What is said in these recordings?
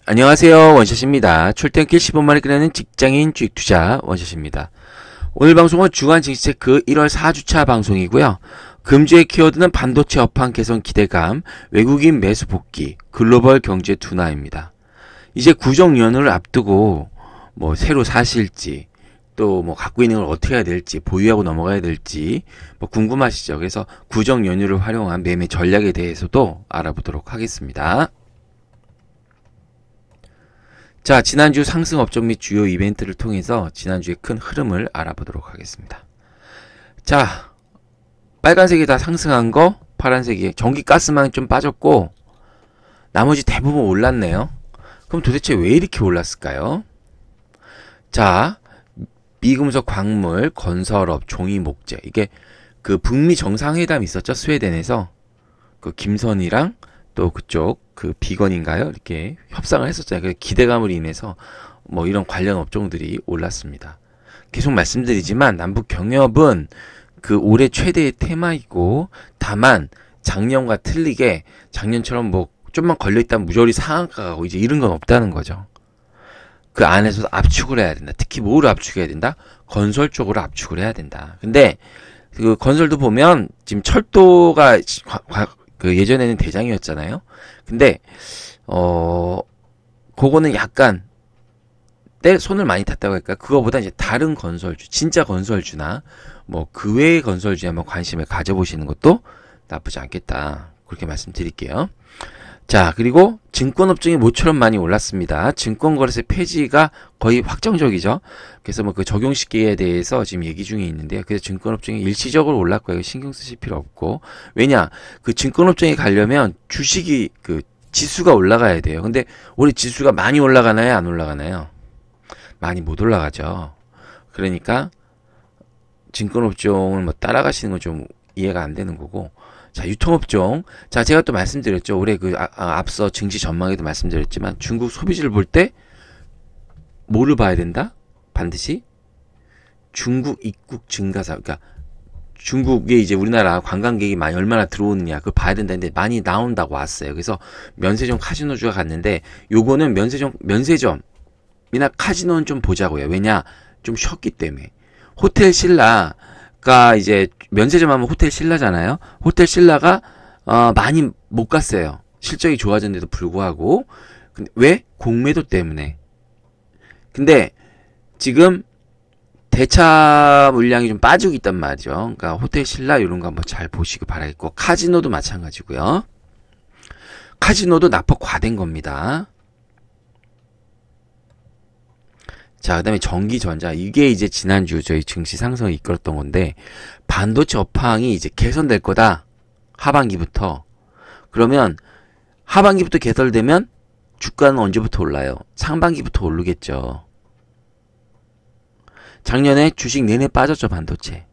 안녕하세요. 원샷입니다. 출퇴근길 10분만에 끝내는 직장인 주식투자 원샷입니다. 오늘 방송은 주간 증시체크 1월 4주차 방송이고요. 금주의 키워드는 반도체 업황 개선 기대감, 외국인 매수 복귀, 글로벌 경제 둔화입니다. 이제 구정연휴를 앞두고 새로 사실지 또 갖고 있는 걸 어떻게 해야 될지, 보유하고 넘어가야 될지 궁금하시죠? 그래서 구정연휴를 활용한 매매 전략에 대해서도 알아보도록 하겠습니다. 자, 지난주 상승 업종 및 주요 이벤트를 통해서 지난주의 큰 흐름을 알아보도록 하겠습니다. 자, 빨간색이 다 상승한 거, 파란색이 전기가스만 좀 빠졌고 나머지 대부분 올랐네요. 그럼 도대체 왜 이렇게 올랐을까요? 자, 미금속 광물, 건설업, 종이 목재, 이게 그 북미 정상회담 있었죠? 스웨덴에서 그 김선이랑 또 그쪽 그 비건인가요? 이렇게 협상을 했었잖아요. 그 기대감으로 인해서 이런 관련 업종들이 올랐습니다. 계속 말씀드리지만 남북 경협은 그 올해 최대의 테마이고, 다만 작년과 틀리게 작년처럼 좀만 걸려있다면 무조리 상한가 가고 이제 이런 건 없다는 거죠. 그 안에서도 압축을 해야 된다. 특히 뭐로 압축해야 된다? 건설 쪽으로 압축을 해야 된다. 근데 그 건설도 보면 지금 철도가 그 예전에는 대장이었잖아요. 근데 그거는 약간 손을 많이 탔다고 할까? 그거보다 이제 다른 건설주, 진짜 건설주나 그 외의 건설주에 한번 관심을 가져보시는 것도 나쁘지 않겠다. 그렇게 말씀드릴게요. 자, 그리고 증권업종이 모처럼 많이 올랐습니다. 증권거래세 폐지가 거의 확정적이죠. 그래서 그 적용시기에 대해서 지금 얘기 중에 있는데요. 그래서 증권업종이 일시적으로 올랐고요. 신경 쓰실 필요 없고. 왜냐? 그 증권업종에 가려면 주식이 그 지수가 올라가야 돼요. 근데 올해 지수가 많이 올라가나요? 안 올라가나요? 많이 못 올라가죠. 그러니까 증권업종을 따라가시는 건 좀 이해가 안 되는 거고. 자, 유통업종. 자, 제가 또 말씀드렸죠. 올해 앞서 증시 전망에도 말씀드렸지만 중국 소비지를 볼 때 뭐를 봐야 된다? 반드시 중국 입국 증가사. 그러니까 중국에 이제 우리나라 관광객이 많이 얼마나 들어오느냐 그걸 봐야 된다는데 많이 나온다고 왔어요. 그래서 면세점 카지노주가 갔는데 요거는 면세점이나 카지노는 좀 보자고요. 왜냐? 좀 쉬었기 때문에. 호텔 신라가 이제 면세점 하면 호텔 신라잖아요. 호텔 신라가 많이 못 갔어요. 실적이 좋아졌는데도 불구하고. 근데 왜? 공매도 때문에. 근데 지금 대차 물량이 좀 빠지고 있단 말이죠. 그러니까 호텔 신라 이런 거 한번 잘 보시기 바라겠고, 카지노도 마찬가지고요. 카지노도 납폭 과된 겁니다. 자, 그 다음에 전기전자. 이게 이제 지난주 저희 증시 상승을 이끌었던 건데, 반도체 업황이 이제 개선될 거다. 하반기부터. 그러면 하반기부터 개설되면 주가는 언제부터 올라요? 상반기부터 오르겠죠. 작년에 주식 내내 빠졌죠, 반도체.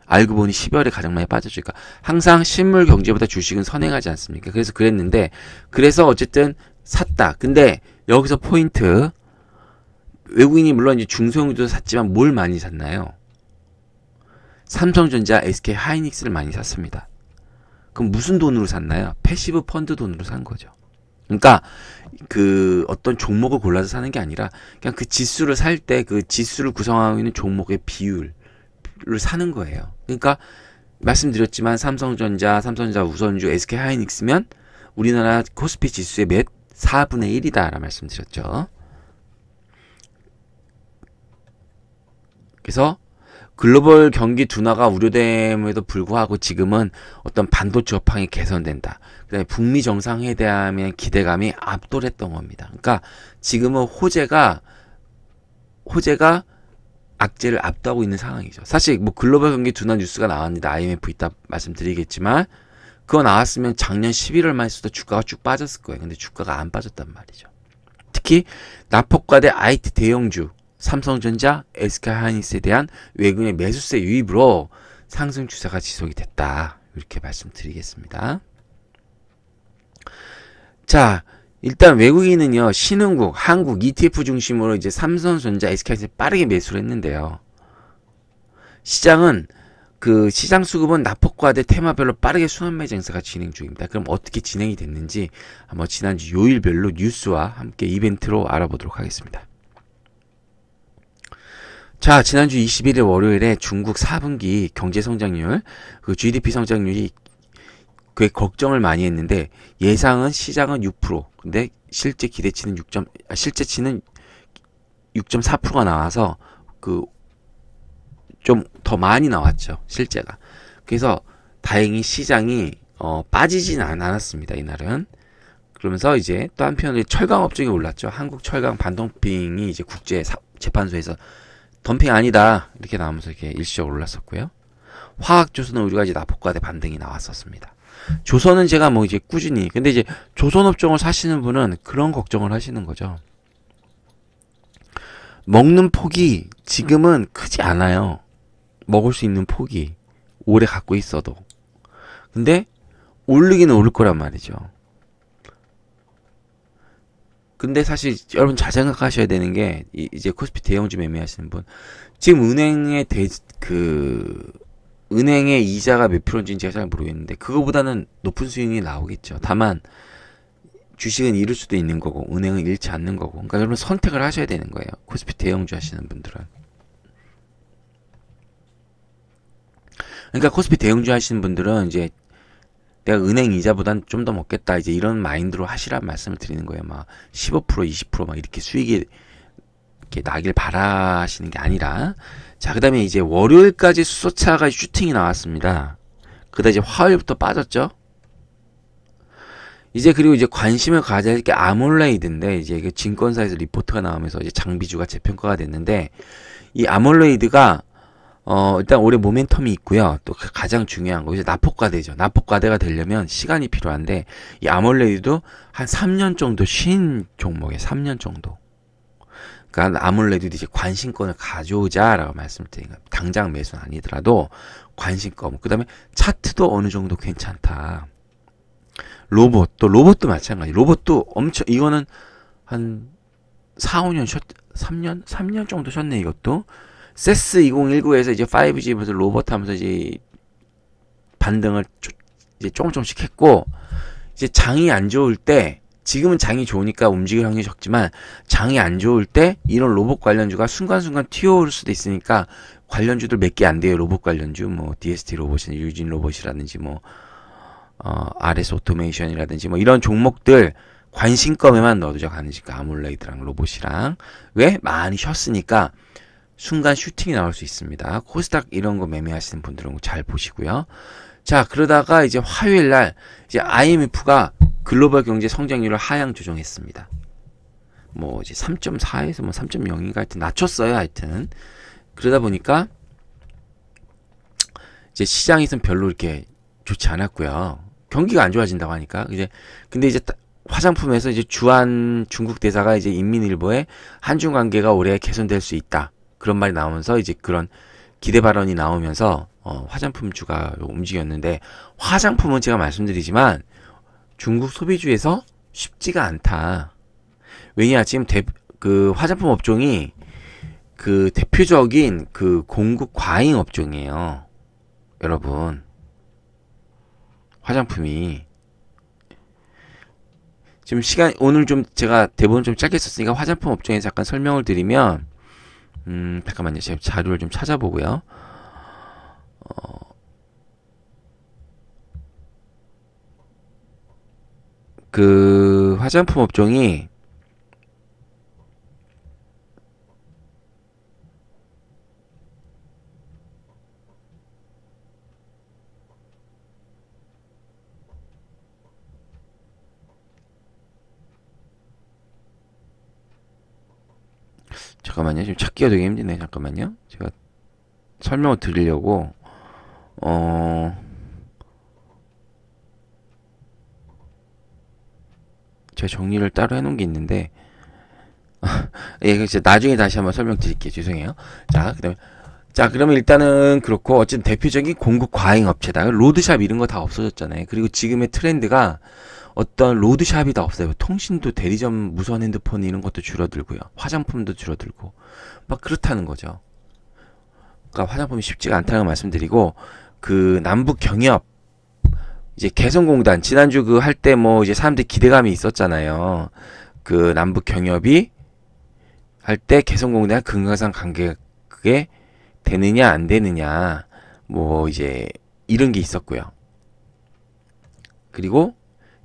알고 보니 12월에 가장 많이 빠졌죠. 그러니까 항상 실물 경제보다 주식은 선행하지 않습니까? 그래서 그랬는데, 그래서 어쨌든 샀다. 근데 여기서 포인트. 외국인이 물론 이제 중소형주도 샀지만 뭘 많이 샀나요? 삼성전자, SK 하이닉스를 많이 샀습니다. 그럼 무슨 돈으로 샀나요? 패시브 펀드 돈으로 산 거죠. 그러니까 그 어떤 종목을 골라서 사는 게 아니라 그냥 그 지수를 살 때 그 지수를 구성하고 있는 종목의 비율을 사는 거예요. 그러니까 말씀드렸지만 삼성전자 우선주, SK 하이닉스면 우리나라 코스피 지수의 몇? 4분의 1이다라고 말씀드렸죠. 그래서 글로벌 경기 둔화가 우려됨에도 불구하고 지금은 어떤 반도체 업황이 개선된다. 그다음에 북미 정상회담의 기대감이 압도했던 겁니다. 그러니까 지금은 호재가 악재를 압도하고 있는 상황이죠. 사실 글로벌 경기 둔화 뉴스가 나왔는데 IMF 이따 말씀드리겠지만 그거 나왔으면 작년 11월만 했어도 주가가 쭉 빠졌을 거예요. 근데 주가가 안 빠졌단 말이죠. 특히 납폭과대 IT 대형주 삼성전자, SK 하이닉스에 대한 외국인의 매수세 유입으로 상승 추세가 지속이 됐다. 이렇게 말씀드리겠습니다. 자, 일단 외국인은요, 신흥국, 한국, ETF 중심으로 이제 삼성전자, SK 하이닉스 빠르게 매수를 했는데요. 시장은 그 시장 수급은 납폭과대 테마별로 빠르게 순환매 증세가 진행 중입니다. 그럼 어떻게 진행이 됐는지 한번 지난주 요일별로 뉴스와 함께 이벤트로 알아보도록 하겠습니다. 자, 지난주 21일 월요일에 중국 4분기 경제 성장률, 그 GDP 성장률이 꽤 걱정을 많이 했는데 예상은 시장은 6%, 근데 실제치는 6.4%가 나와서 그 좀 더 많이 나왔죠, 실제가. 그래서 다행히 시장이 빠지진 않았습니다, 이날은. 그러면서 이제 또 한편으로 철강 업종이 올랐죠. 한국 철강 반도핑이 이제 국제 재판소에서 덤핑 아니다 이렇게 나오면서 이렇게 일시적으로 올랐었고요. 화학조선은 우리가 이제 납폭과대 반등이 나왔었습니다. 조선은 제가 뭐 이제 꾸준히, 근데 이제 조선 업종을 사시는 분은 그런 걱정을 하시는 거죠. 먹는 폭이 지금은 크지 않아요. 먹을 수 있는 폭이 오래 갖고 있어도. 근데 오르기는 오를 거란 말이죠. 근데 사실 여러분 잘 생각하셔야 되는 게 이제 코스피 대형주 매매하시는 분, 지금 은행의 이자가 몇 프로인지는 제가 잘 모르겠는데 그거보다는 높은 수익이 나오겠죠. 다만 주식은 잃을 수도 있는 거고 은행은 잃지 않는 거고. 그러니까 여러분 선택을 하셔야 되는 거예요. 코스피 대형주 하시는 분들은. 그러니까 코스피 대형주 하시는 분들은 이제 내가 은행 이자보단 좀 더 먹겠다 이제 이런 마인드로 하시란 말씀을 드리는 거예요. 막 15% 20% 이렇게 수익이 이렇게 나길 바라시는 게 아니라. 자, 그다음에 이제 월요일까지 수소차가 슈팅이 나왔습니다. 그다음 이제 화요일부터 빠졌죠. 이제 그리고 이제 관심을 가져야 할 게 아몰레이드인데 이제 그 증권사에서 리포트가 나오면서 이제 장비주가 재평가가 됐는데 이 아몰레이드가 일단 올해 모멘텀이 있고요. 또 가장 중요한 거 이제 납폭과대죠. 납폭과대가 되려면 시간이 필요한데 이 아몰레이드도 한 3년 정도 쉰 종목에 3년 정도. 그러니까 아몰레이드도 이제 관심권을 가져오자라고 말씀드린 거예요. 당장 매수는 아니더라도 관심권. 그다음에 차트도 어느 정도 괜찮다. 로봇도 마찬가지. 로봇도 엄청, 이거는 한 4, 5년 3년 정도 쉬었네, 이것도. 세스 2019에서 이제 5G 무슨 로봇 하면서 이제 반등을 이제 조금씩 했고, 이제 장이 안 좋을 때, 지금은 장이 좋으니까 움직일 확률이 적지만, 장이 안 좋을 때, 이런 로봇 관련주가 순간순간 튀어오를 수도 있으니까, 관련주들 몇 개 안 돼요, 로봇 관련주. 뭐, DST 로봇이나 유진 로봇이라든지, 뭐, RS 오토메이션이라든지 뭐 이런 종목들 관심검에만 넣어두자 가능니까 아몰레이드랑 로봇이랑. 왜? 많이 쉬었으니까 순간 슈팅이 나올 수 있습니다. 코스닥 이런 거 매매하시는 분들은 잘 보시고요. 자, 그러다가 이제 화요일 날 이제 IMF가 글로벌 경제 성장률을 하향 조정했습니다. 뭐 이제 3.4에서 뭐 3.0인가 하여튼 낮췄어요, 하여튼. 그러다 보니까 이제 시장에서는 별로 이렇게 좋지 않았고요. 경기가 안 좋아진다고 하니까. 근데 이제 화장품에서 이제 주한 중국 대사가 이제 인민일보에 한중 관계가 올해 개선될 수 있다. 그런 말이 나오면서 이제 그런 기대 발언이 나오면서 화장품주가 움직였는데, 화장품은 제가 말씀드리지만 중국 소비주에서 쉽지가 않다. 왜냐, 지금 그 화장품 업종이 그 대표적인 그 공급 과잉 업종이에요. 여러분. 화장품이 지금 오늘 좀 제가 대본 좀 짧게 썼으니까 화장품 업종에 잠깐 설명을 드리면, 잠깐만요. 제가 자료를 좀 찾아보고요. 그 화장품 업종이 잠깐만요. 지금 찾기가 되게 힘드네. 잠깐만요. 제가 설명을 드리려고 제가 정리를 따로 해놓은 게 있는데 예, 이제 나중에 다시 한번 설명드릴게요. 죄송해요. 그러면 일단은 그렇고, 어쨌든 대표적인 공급 과잉 업체다. 로드샵 이런 거 다 없어졌잖아요. 그리고 지금의 트렌드가 어떤 로드샵이 다 없어요. 통신도, 대리점, 무선 핸드폰 이런 것도 줄어들고요. 화장품도 줄어들고 막 그렇다는 거죠. 화장품이 쉽지가 않다는 걸 말씀드리고, 그 남북 경협 이제 개성공단 지난주 그 할 때 뭐 이제 사람들이 기대감이 있었잖아요. 그 남북 경협이 할 때 개성공단 금강산 관객에 되느냐 안 되느냐 뭐 이제 이런 게 있었고요. 그리고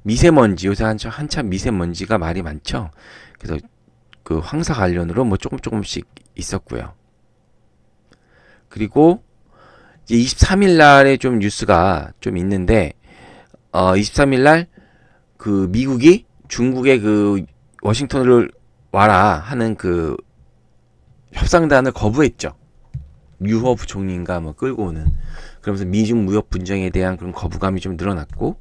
미세먼지, 요새 한참 미세먼지가 말이 많죠. 그래서 그 황사 관련으로 뭐 조금씩 있었고요. 그리고 이제 23일 날에 좀 뉴스가 좀 있는데, 23일 날 그 미국이 중국의 그 워싱턴을 와라 하는 그 협상단을 거부했죠. 유허 부총리인가 뭐 끌고 오는. 그러면서 미중 무역 분쟁에 대한 그런 거부감이 좀 늘어났고,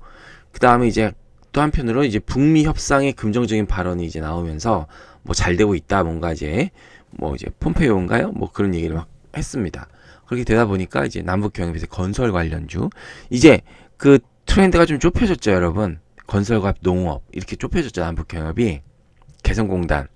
그 다음에 이제 또 한편으로 이제 북미 협상의 긍정적인 발언이 이제 나오면서 뭐 잘 되고 있다, 뭔가 이제 뭐 이제 폼페이오인가요? 뭐 그런 얘기를 막 했습니다. 그렇게 되다 보니까 이제 남북 경협에서 건설 관련주, 이제 그 트렌드가 좀 좁혀졌죠, 여러분. 건설과 농업 이렇게 좁혀졌죠, 남북 경협이. 개성공단.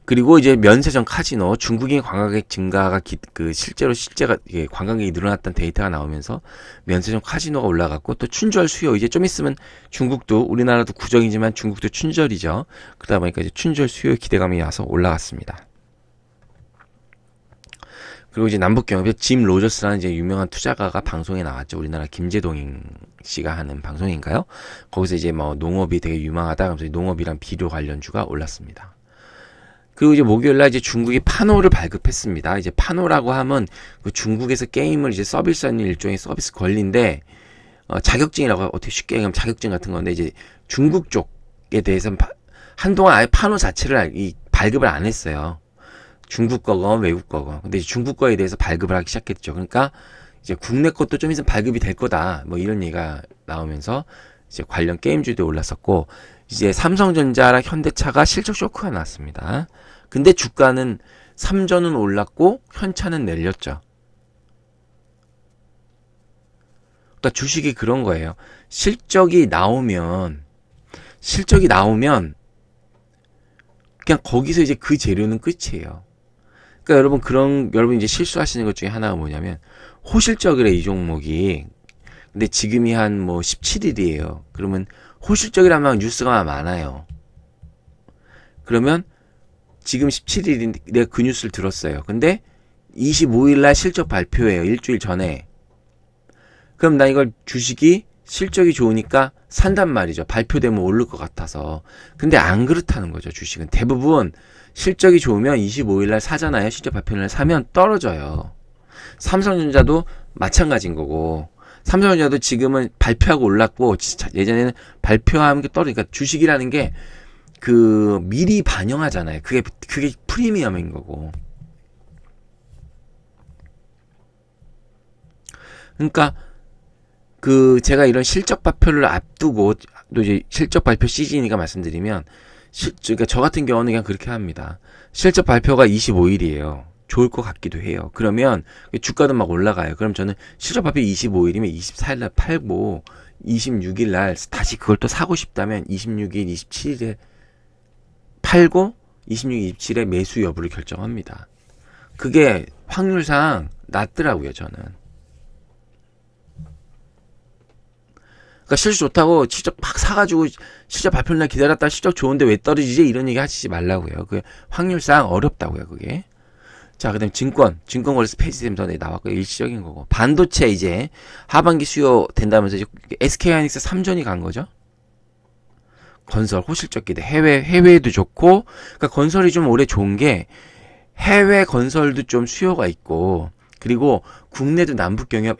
그리고 이제 면세점 카지노, 중국인 관광객 증가가 실제가 관광객이 늘어났다는 데이터가 나오면서 면세점 카지노가 올라갔고, 또 춘절 수요, 이제 좀 있으면 중국도, 우리나라도 구정이지만 중국도 춘절이죠. 그러다 보니까 이제 춘절 수요 기대감이 와서 올라갔습니다. 그리고 이제 남북 경협에 짐 로저스라는 이제 유명한 투자가가 방송에 나왔죠. 우리나라 김재동 씨가 하는 방송인가요? 거기서 이제 뭐 농업이 되게 유망하다 하면서 농업이랑 비료 관련주가 올랐습니다. 그리고 이제 목요일날 이제 중국이 파노를 발급했습니다. 이제 파노라고 하면 그 중국에서 게임을 이제 서비스하는 일종의 서비스 권리인데, 자격증이라고 어떻게 쉽게 얘기하면 자격증 같은 건데, 이제 중국 쪽에 대해서는 한동안 아예 파노 자체를 발급을 안 했어요. 중국 거건 외국 거건. 근데 이제 중국 거에 대해서 발급을 하기 시작했죠. 그러니까 이제 국내 것도 좀 있으면 발급이 될 거다, 뭐 이런 얘기가 나오면서 이제 관련 게임주도 올랐었고, 이제 삼성전자랑 현대차가 실적 쇼크가 났습니다. 근데 주가는 삼전은 올랐고 현차는 내렸죠. 그러니까 주식이 그런 거예요. 실적이 나오면 그냥 거기서 이제 그 재료는 끝이에요. 그러니까 여러분 이제 실수하시는 것 중에 하나가 뭐냐면, 호실적이래, 이 종목이. 근데 지금이 한 뭐 17일이에요. 그러면 호실적이라면 뉴스가 많아요. 그러면 지금 17일인데 내가 그 뉴스를 들었어요. 근데 25일날 실적 발표예요. 일주일 전에. 그럼 나 이걸 주식이 실적이 좋으니까 산단 말이죠. 발표되면 오를 것 같아서. 근데 안 그렇다는 거죠, 주식은. 대부분 실적이 좋으면 25일날 사잖아요. 실적 발표날 사면 떨어져요. 삼성전자도 마찬가지인 거고, 삼성전자도 지금은 발표하고 올랐고, 예전에는 발표하면 떨어지니까, 주식이라는 게 그 미리 반영하잖아요. 그게 프리미엄인 거고. 그러니까 그 제가 이런 실적 발표를 앞두고, 또 이제 실적 발표 시즌이니까 말씀드리면, 그러니까 저 같은 경우는 그냥 그렇게 합니다. 실적 발표가 25일이에요. 좋을 것 같기도 해요. 그러면 주가도 막 올라가요. 그럼 저는 실적 발표 25일이면 24일날 팔고, 26일날 다시 그걸 또 사고 싶다면 26일, 27일에 팔고 26일, 27일에 매수 여부를 결정합니다. 그게 확률상 낫더라고요, 저는. 그러니까 실적 좋다고 실적 막 사가지고 실적 발표날 기다렸다 실적 좋은데 왜 떨어지지? 이런 얘기 하시지 말라고요. 그게 확률상 어렵다고요, 그게. 자, 그 다음에 증권거래소 페이지템도 나왔고, 일시적인 거고. 반도체 이제 하반기 수요 된다면서 이제 SK하이닉스 3전이 간 거죠. 건설 호실적 기대. 해외에도 좋고, 그러니까 건설이 좀 올해 좋은 게 해외 건설도 좀 수요가 있고, 그리고 국내도 남북경협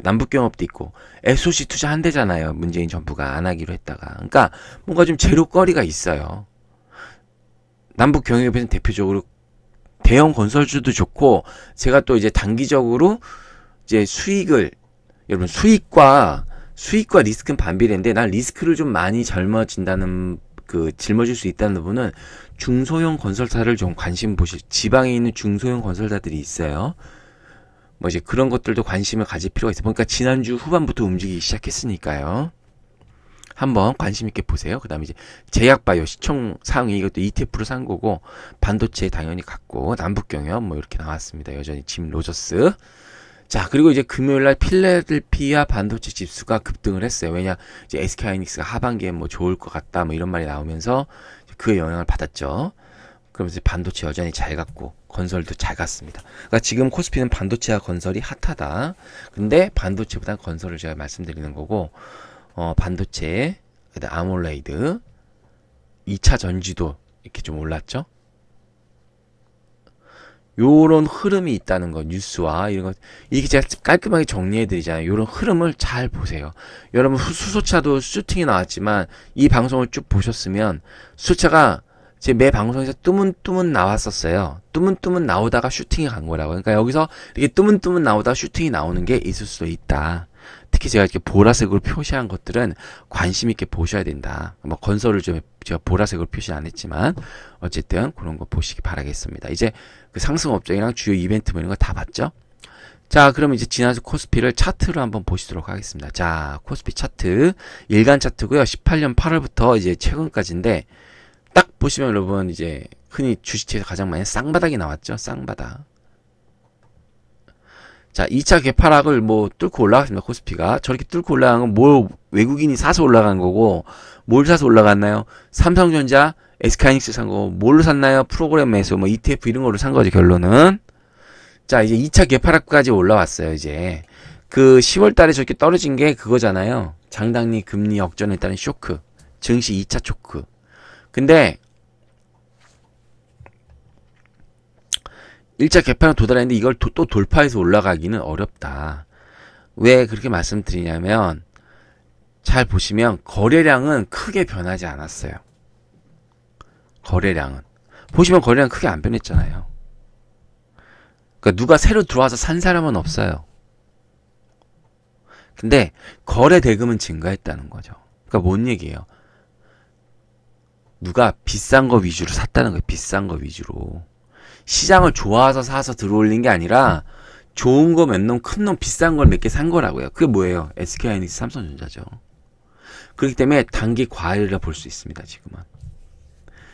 남북경협도 있고, SOC 투자한대잖아요. 문재인 정부가 안 하기로 했다가. 그러니까 뭔가 좀 재료거리가 있어요. 남북경협에서는 대표적으로 대형 건설주도 좋고, 제가 또 이제 단기적으로 이제 여러분 수익과 리스크는 반비례인데, 난 리스크를 좀 많이 짊어질 수 있다는 부분은 중소형 건설사를 좀 관심 보실, 지방에 있는 중소형 건설사들이 있어요. 뭐 이제 그런 것들도 관심을 가질 필요가 있어요. 그러니까 지난주 후반부터 움직이기 시작했으니까요. 한번 관심 있게 보세요. 그 다음에 이제 제약바이오 시총상위 이것도 ETF로 산 거고 반도체 당연히 같고 남북경협 뭐 이렇게 나왔습니다. 여전히 짐 로저스. 자, 그리고 이제 금요일날 필라델피아 반도체 지수가 급등을 했어요. 왜냐, 이제 SK하이닉스가 하반기에 뭐 좋을 것 같다, 뭐 이런 말이 나오면서 그의 영향을 받았죠. 그러면서 반도체 여전히 잘 갔고, 건설도 잘 갔습니다. 그러니까 지금 코스피는 반도체와 건설이 핫하다. 근데 반도체보다 건설을 제가 말씀드리는 거고, 반도체, 그다음 아몰레이드, 2차 전지도 이렇게 좀 올랐죠. 요런 흐름이 있다는 거, 뉴스와 이런 거, 이렇게 제가 깔끔하게 정리해드리잖아요. 요런 흐름을 잘 보세요. 여러분, 수소차도 슈팅이 나왔지만, 이 방송을 쭉 보셨으면, 수소차가 제 매 방송에서 뜨문뜨문 나왔었어요. 뜨문뜨문 나오다가 슈팅이 간 거라고. 그러니까 여기서 이렇게 뜨문뜨문 나오다가 슈팅이 나오는 게 있을 수도 있다. 특히 제가 이렇게 보라색으로 표시한 것들은 관심 있게 보셔야 된다. 뭐 건설을 좀 제가 보라색으로 표시 안 했지만 어쨌든 그런 거 보시기 바라겠습니다. 이제 그 상승 업종이랑 주요 이벤트 뭐 이런 거 다 봤죠? 자, 그럼 이제 지난주 코스피를 차트로 한번 보시도록 하겠습니다. 자, 코스피 차트 일간 차트고요. 18년 8월부터 이제 최근까지인데 딱 보시면 여러분 이제 흔히 주식시장에서 가장 많이 쌍바닥이 나왔죠. 쌍바닥. 자, 2차 개파락을 뭐 뚫고 올라갔습니다. 코스피가. 저렇게 뚫고 올라간 건 뭐 외국인이 사서 올라간 거고 뭘 사서 올라갔나요? 삼성전자, SK하이닉스 산 거. 뭘로 샀나요? 프로그램 매수, 뭐 ETF 이런 거로 산 거지 결론은. 자, 이제 2차 개파락까지 올라왔어요. 이제 그 10월 달에 저렇게 떨어진 게 그거잖아요. 장단기 금리 역전에 따른 쇼크. 증시 2차 쇼크. 근데 1차 개파락 도달했는데 이걸 또 돌파해서 올라가기는 어렵다. 왜 그렇게 말씀드리냐면 잘 보시면 거래량은 크게 변하지 않았어요. 거래량은. 보시면 거래량 크게 안 변했잖아요. 그러니까 누가 새로 들어와서 산 사람은 없어요. 근데 거래 대금은 증가했다는 거죠. 그러니까 뭔 얘기예요? 누가 비싼 거 위주로 샀다는 거예요. 비싼 거 위주로. 시장을 좋아서 사서 들어올린 게 아니라 좋은 거 몇 놈, 큰 놈, 비싼 걸 몇 개 산 거라고요. 그게 뭐예요? SK하이닉스, 삼성전자죠. 그렇기 때문에 단기 과열이라 볼 수 있습니다. 지금은.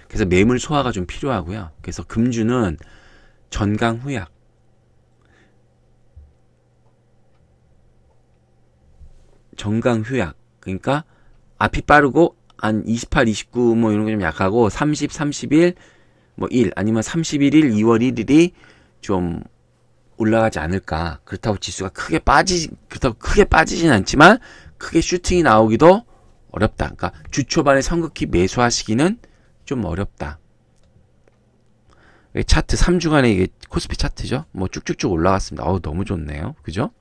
그래서 매물 소화가 좀 필요하고요. 그래서 금주는 전강후약, 전강휴약. 그러니까 앞이 빠르고 한 28, 29 뭐 이런 게 좀 약하고 30, 31 뭐 1 아니면 31일, 2월 1일이 좀 올라가지 않을까. 그렇다고 지수가 그렇다고 크게 빠지진 않지만 크게 슈팅이 나오기도 어렵다. 그러니까 주 초반에 성급히 매수하시기는 좀 어렵다. 차트 3주간의 이게 코스피 차트죠. 뭐 쭉쭉쭉 올라갔습니다. 너무 좋네요. 그죠?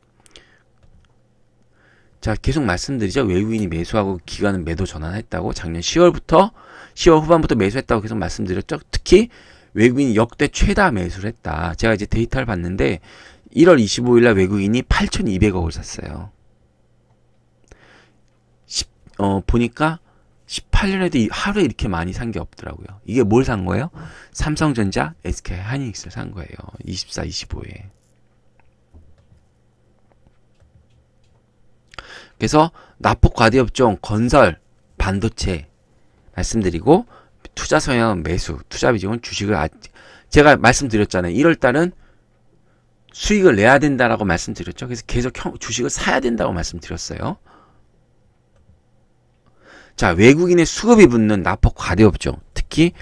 자, 계속 말씀드리죠. 외국인이 매수하고 기관은 매도 전환했다고. 작년 10월 후반부터 매수했다고 계속 말씀드렸죠. 특히 외국인이 역대 최다 매수를 했다. 제가 이제 데이터를 봤는데 1월 25일날 외국인이 8,200억을 샀어요. 보니까 18년에도 하루에 이렇게 많이 산 게 없더라고요. 이게 뭘 산 거예요? 삼성전자, SK하이닉스를 산 거예요. 24, 25에. 그래서 납폭 과대업종, 건설, 반도체 말씀드리고 투자 성향은 매수, 투자 비중은 주식을 제가 말씀드렸잖아요. 1월달은 수익을 내야 된다라고 말씀드렸죠. 그래서 계속 주식을 사야 된다고 말씀드렸어요. 자, 외국인의 수급이 붙는 납폭 과대업종, 특히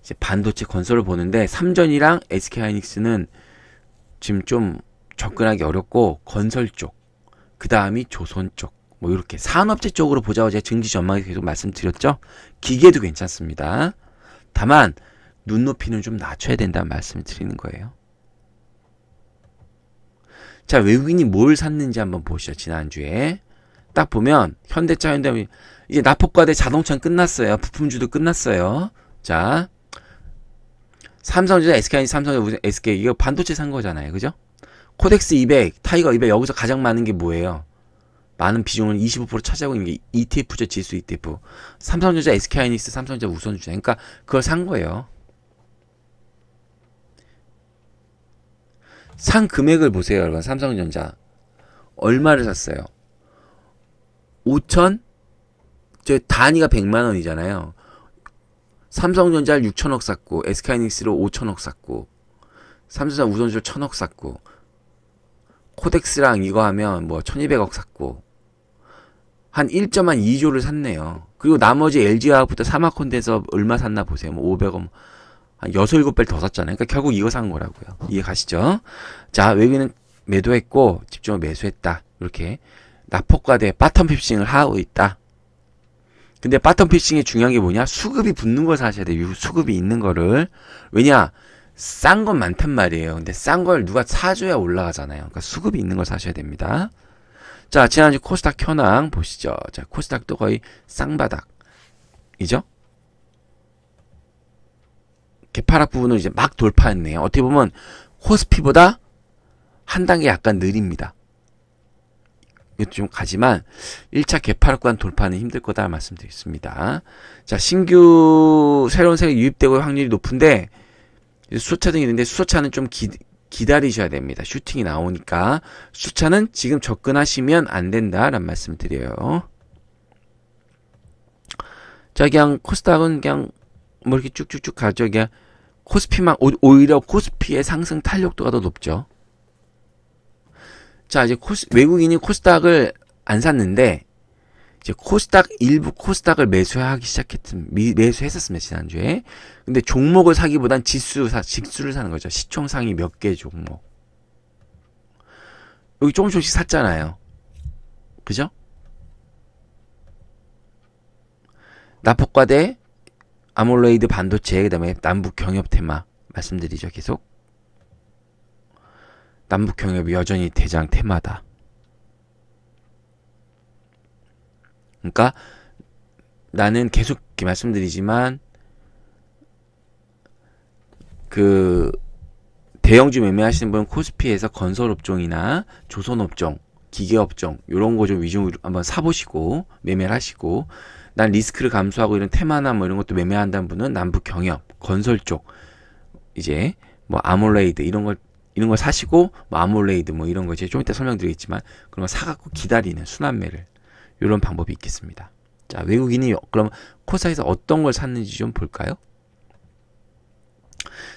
이제 반도체 건설을 보는데 삼전이랑 SK하이닉스는 지금 좀 접근하기 어렵고 건설 쪽, 그 다음이 조선 쪽, 뭐 이렇게 산업재 쪽으로 보자고 제가 증시 전망에 계속 말씀드렸죠. 기계도 괜찮습니다. 다만 눈높이는 좀 낮춰야 된다는 말씀을 드리는 거예요. 자, 외국인이 뭘 샀는지 한번 보시죠. 지난주에 딱 보면 현대차, 현대차 이제 납폭과대 자동차는 끝났어요. 부품주도 끝났어요. 자, 삼성전자, SK하이닉스, 삼성전자, SK 이거 반도체 산 거잖아요. 그죠? 코덱스 200, 타이거 200 여기서 가장 많은 게 뭐예요? 많은 비중을 25% 차지하고 있는 게 ETF죠. 지수 ETF. 삼성전자, SK하이닉스, 삼성전자 우선주자. 그러니까 그걸 산 거예요. 산 금액을 보세요. 여러분. 삼성전자. 얼마를 샀어요? 저 단위가 100만 원이잖아요. 삼성전자를 6천억 샀고, SK하이닉스를 5천억 샀고, 삼성전자 우선주를 1,000억 샀고, 코덱스랑 이거 하면 뭐 1,200억 샀고, 한 1.2조를 샀네요. 그리고 나머지 LG화학부터 사마콘대에서 얼마 샀나 보세요. 뭐 500억, 한 6, 7배 더 샀잖아요. 그러니까 결국 이거 산 거라고요. 이해 가시죠? 자, 외국인은 매도했고, 집중을 매수했다. 이렇게. 낙폭과대 바텀 피싱을 하고 있다. 근데 바텀 피싱이 중요한 게 뭐냐? 수급이 붙는 걸 사셔야 돼요. 수급이 있는 거를. 왜냐? 싼 건 많단 말이에요. 근데 싼 걸 누가 사줘야 올라가잖아요. 그러니까 수급이 있는 걸 사셔야 됩니다. 자, 지난주 코스닥 현황 보시죠. 자, 코스닥도 거의 쌍바닥이죠? 개파락 부분을 이제 막 돌파했네요. 어떻게 보면 코스피보다 한 단계 약간 느립니다. 이것도 좀 가지만 1차 개파락 구간 돌파는 힘들 거다 말씀드리겠습니다. 자, 신규 새로운 세력이 유입되고 확률이 높은데 수소차 등이 있는데 수소차는 좀 기다리셔야 됩니다. 슈팅이 나오니까 수소차는 지금 접근하시면 안 된다라는 말씀을 드려요. 자, 그냥 코스닥은 그냥 뭐 이렇게 쭉쭉쭉 가죠. 그냥 코스피만 오히려 코스피의 상승 탄력도가 더 높죠. 자, 이제 외국인이 코스닥을 안 샀는데 이제 코스닥 일부 코스닥을 매수했었습니다. 지난주에. 근데 종목을 사기보단 직수를 사는 거죠. 시총 상위 몇 개 종목. 여기 조금씩 샀잖아요. 그죠? 나폭과대, 아몰레이드 반도체, 그 다음에 남북 경협 테마 말씀드리죠. 계속. 남북 경협이 여전히 대장 테마다. 그러니까 나는 계속 이렇게 말씀드리지만 그 대형주 매매하시는 분은 코스피에서 건설업종이나 조선업종, 기계업종 이런 거 좀 위주로 한번 사보시고 매매를 하시고, 난 리스크를 감수하고 이런 테마나 뭐 이런 것도 매매한다는 분은 남북 경협, 건설 쪽 이제 뭐 아몰레이드 이런 걸 사시고, 뭐 아몰레이드 뭐 이런 거 이제 좀 이따 설명드리겠지만 그런 거 사갖고 기다리는 순환매를, 이런 방법이 있겠습니다. 자, 외국인이 그럼 코스닥에서 어떤 걸 샀는지 좀 볼까요?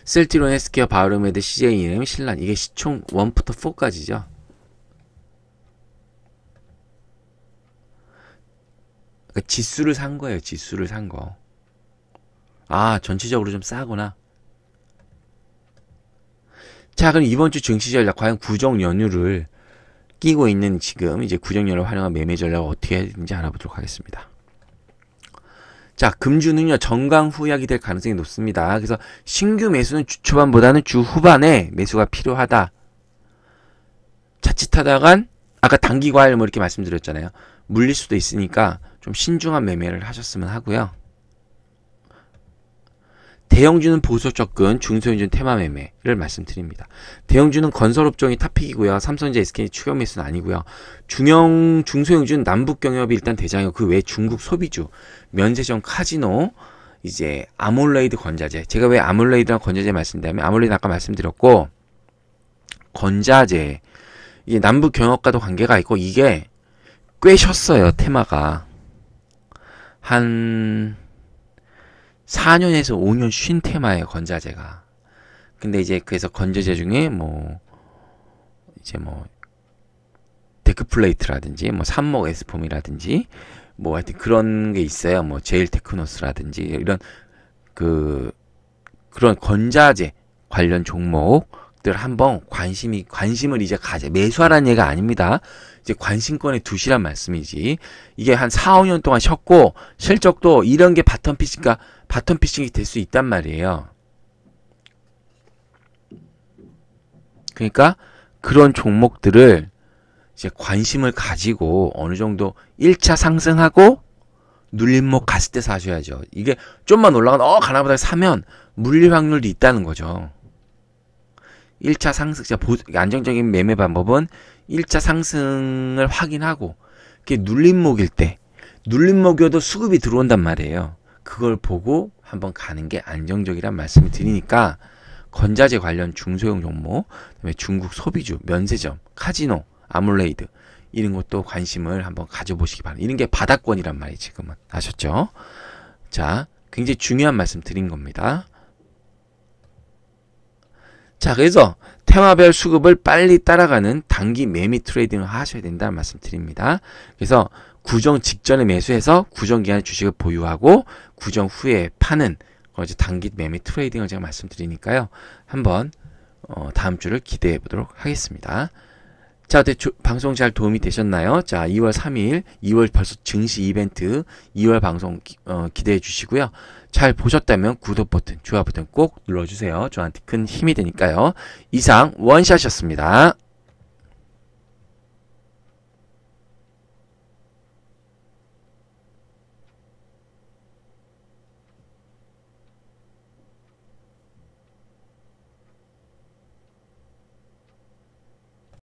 셀트리온, 헬스케어, 바이오메드, CJEM, 신란, 이게 시총 1부터 4까지죠. 그러니까 지수를 산 거예요. 지수를 산 거. 아, 전체적으로 좀 싸구나. 자, 그럼 이번 주 증시 전략, 과연 구정 연휴를 끼고 있는 지금 이제 구정 연휴를 활용한 매매 전략을 어떻게 해야 되는지 알아보도록 하겠습니다. 자, 금주는요 정강 후약이 될 가능성이 높습니다. 그래서 신규 매수는 주 초반보다는 주 후반에 매수가 필요하다. 자칫하다간 아까 단기 과열 뭐 이렇게 말씀드렸잖아요. 물릴 수도 있으니까 좀 신중한 매매를 하셨으면 하고요. 대형주는 보수 접근, 중소형주는 테마 매매를 말씀드립니다. 대형주는 건설업종이 탑픽이고요. 삼성전자, SK 추격 매수는 아니고요. 중소형주는 남북경협이 일단 대장이고 그 외 중국 소비주, 면세점, 카지노, 이제 아몰레이드 건자재. 제가 왜 아몰레이드랑 건자재 말씀드리냐면 아몰레이드 아까 말씀드렸고, 건자재 이게 남북경협과도 관계가 있고 이게 꽤 쉬었어요. 테마가 한 4년에서 5년 쉰 테마예요. 건자재가. 근데 이제 그래서 건자재 중에 뭐 이제 뭐 데크플레이트라든지 뭐 삼목 에스폼이라든지 뭐 하여튼 그런 게 있어요. 뭐 제일 테크노스라든지 이런 그런 건자재 관련 종목들 한번 관심을 이제 매수하라는 얘기가 아닙니다. 이제 관심권에 두시란 말씀이지. 이게 한 4, 5년 동안 쉬었고 실적도 이런 게 바텀 피싱이 될 수 있단 말이에요. 그러니까 그런 종목들을 이제 관심을 가지고 어느 정도 1차 상승하고 눌림목 갔을 때 사셔야죠. 이게 좀만 올라가면 가나보다 사면 물릴 확률도 있다는 거죠. 1차 상승, 안정적인 매매 방법은 1차 상승을 확인하고 그게 눌림목일 때, 눌림목이어도 수급이 들어온단 말이에요. 그걸 보고 한번 가는 게 안정적이란 말씀을 드리니까 건자재 관련 중소형 종목, 그다음에 중국 소비주, 면세점, 카지노, 아몰레이드 이런 것도 관심을 한번 가져보시기 바랍니다. 이런 게 바닥권이란 말이에요. 지금은 아셨죠? 자, 굉장히 중요한 말씀 드린 겁니다. 자, 그래서 테마별 수급을 빨리 따라가는 단기 매매 트레이딩을 하셔야 된다는 말씀 드립니다. 그래서 구정 직전에 매수해서 구정 기간에 주식을 보유하고 구정 후에 파는 이제 단기 매매 트레이딩을 제가 말씀드리니까요. 한번 다음 주를 기대해 보도록 하겠습니다. 자, 어때 방송 잘 도움이 되셨나요? 자, 2월 3일, 2월 벌써 증시 이벤트 2월 방송 기대해 주시고요. 잘 보셨다면 구독 버튼, 좋아요 버튼 꼭 눌러주세요. 저한테 큰 힘이 되니까요. 이상 원샷이었습니다.